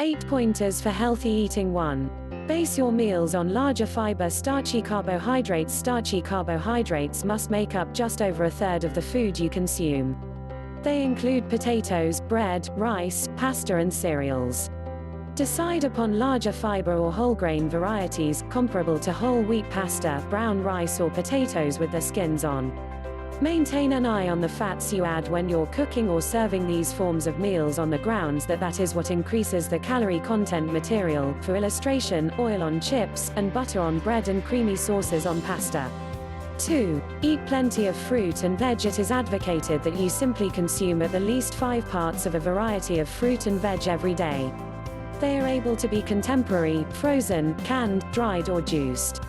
8 pointers for healthy eating. 1. Base your meals on larger fiber starchy carbohydrates. Starchy carbohydrates must make up just over a third of the food you consume. They include potatoes, bread, rice, pasta and cereals. Decide upon larger fiber or whole grain varieties, comparable to whole wheat pasta, brown rice or potatoes with their skins on. Maintain an eye on the fats you add when you're cooking or serving these forms of meals on the grounds that is what increases the calorie content. Material, for illustration, oil on chips, and butter on bread and creamy sauces on pasta. 2. Eat plenty of fruit and veg. It is advocated that you simply consume at the least 5 parts of a variety of fruit and veg every day. They are able to be contemporary, frozen, canned, dried or juiced.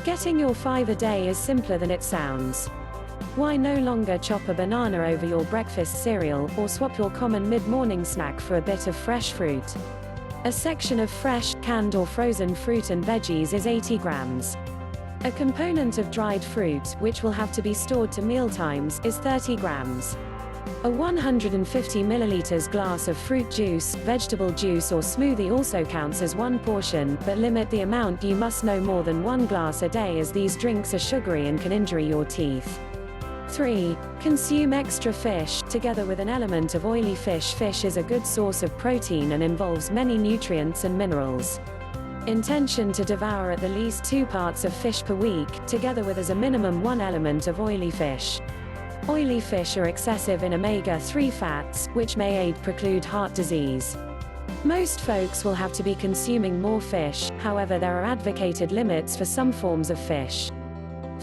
Getting your 5 a day is simpler than it sounds. Why no longer chop a banana over your breakfast cereal, or swap your common mid-morning snack for a bit of fresh fruit? A section of fresh, canned or frozen fruit and veggies is 80 grams. A component of dried fruit, which will have to be stored to mealtimes, is 30 grams. A 150 milliliters glass of fruit juice, vegetable juice or smoothie also counts as 1 portion, but limit the amount. You must no more than 1 glass a day, as these drinks are sugary and can injure your teeth. 3. Consume extra fish, together with an element of oily fish. Fish is a good source of protein and involves many nutrients and minerals. Intention to devour at the least 2 parts of fish per week, together with as a minimum 1 element of oily fish. Oily fish are excessive in omega-3 fats, which may aid preclude heart disease. Most folks will have to be consuming more fish, however there are advocated limits for some forms of fish.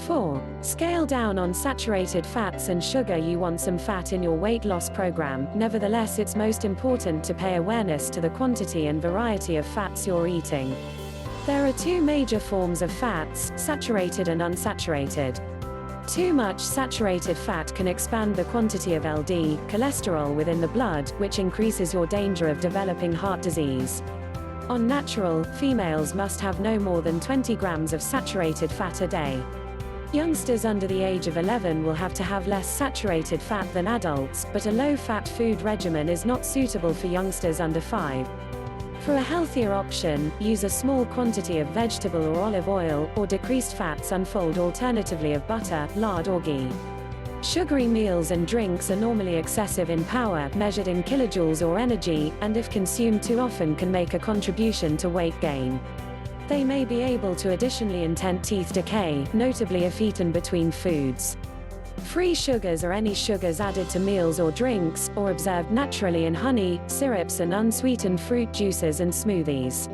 4. Scale down on saturated fats and sugar. You want some fat in your weight loss program, nevertheless it's most important to pay awareness to the quantity and variety of fats you're eating. There are 2 major forms of fats, saturated and unsaturated. Too much saturated fat can expand the quantity of LD, cholesterol within the blood, which increases your danger of developing heart disease. On natural, females must have no more than 20 grams of saturated fat a day. Youngsters under the age of 11 will have to have less saturated fat than adults, but a low-fat food regimen is not suitable for youngsters under 5. For a healthier option, use a small quantity of vegetable or olive oil, or decreased fats unfold alternatively of butter, lard or ghee. Sugary meals and drinks are normally excessive in power, measured in kilojoules or energy, and if consumed too often can make a contribution to weight gain. They may be able to additionally intend teeth decay, notably if eaten between foods. Free sugars are any sugars added to meals or drinks, or observed naturally in honey, syrups and unsweetened fruit juices and smoothies.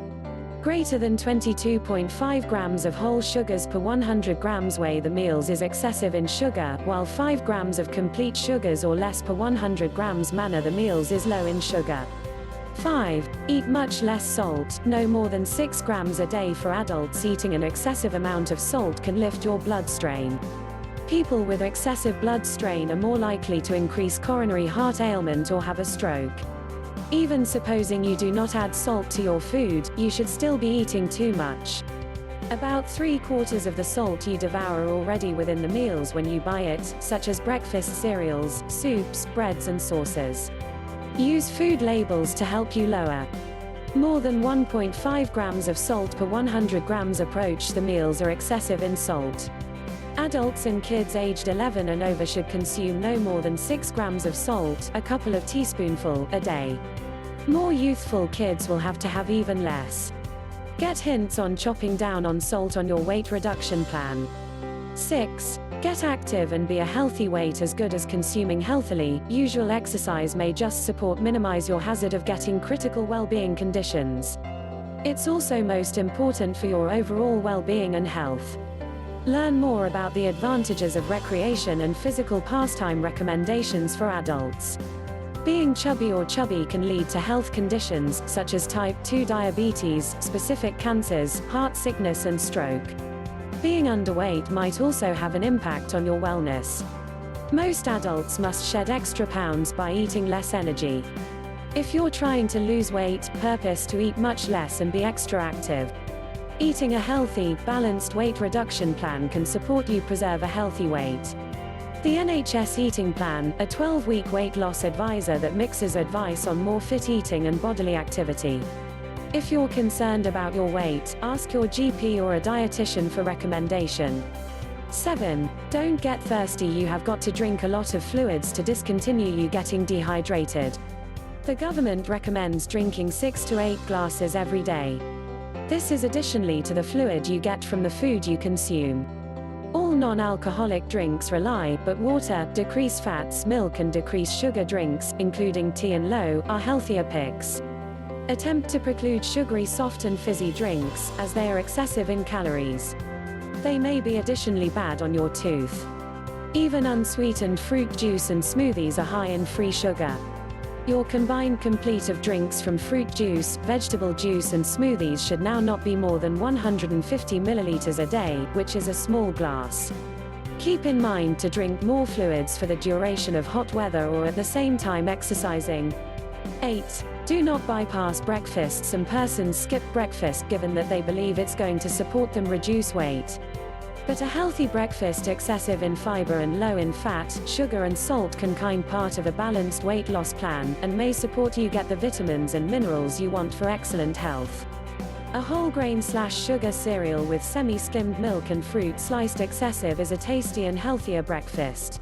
Greater than 22.5 grams of whole sugars per 100 grams weigh the meals is excessive in sugar, while 5 grams of complete sugars or less per 100 grams manner the meals is low in sugar. 5. Eat much less salt. No more than 6 grams a day for adults. Eating an excessive amount of salt can lift your blood strain. People with excessive blood strain are more likely to increase coronary heart ailment or have a stroke. Even supposing you do not add salt to your food, you should still be eating too much. About 3/4 of the salt you devour are already within the meals when you buy it, such as breakfast cereals, soups, breads and sauces. Use food labels to help you lower. More than 1.5 grams of salt per 100 grams approach the meals are excessive in salt. Adults and kids aged 11 and over should consume no more than 6 grams of salt, a couple of teaspoonful, a day. More youthful kids will have to have even less. Get hints on chopping down on salt on your weight reduction plan. 6. Get active and be a healthy weight as good as consuming healthily. Usual exercise may just minimize your hazard of getting critical well-being conditions. It's also most important for your overall well-being and health. Learn more about the advantages of recreation and physical pastime. Recommendations for adults. Being chubby or chubby can lead to health conditions, such as type 2 diabetes, specific cancers, heart sickness and stroke. Being underweight might also have an impact on your wellness. Most adults must shed extra pounds by eating less energy. If you're trying to lose weight, purpose to eat much less and be extra active. Eating a healthy, balanced weight reduction plan can support you preserve a healthy weight. The NHS Eating Plan, a 12-week weight loss advisor that mixes advice on more fit eating and bodily activity. If you're concerned about your weight, ask your GP or a dietitian for recommendation. 7. Don't get thirsty. You have got to drink a lot of fluids to discontinue you getting dehydrated. The government recommends drinking 6 to 8 glasses every day. This is additionally to the fluid you get from the food you consume. All non-alcoholic drinks rely, but water, decrease fats, milk and decrease sugar drinks, including tea and low, are healthier picks. Attempt to preclude sugary soft and fizzy drinks, as they are excessive in calories. They may be additionally bad on your tooth. Even unsweetened fruit juice and smoothies are high in free sugar. Your combined complete of drinks from fruit juice, vegetable juice and smoothies should now not be more than 150 milliliters a day, which is a small glass. Keep in mind to drink more fluids for the duration of hot weather or at the same time exercising. 8. Do not bypass breakfast. Some persons skip breakfast given that they believe it's going to support them reduce weight. But a healthy breakfast excessive in fiber and low in fat, sugar and salt can kind part of a balanced weight loss plan, and may support you get the vitamins and minerals you want for excellent health. A whole grain/sugar cereal with semi-skimmed milk and fruit sliced excessive is a tasty and healthier breakfast.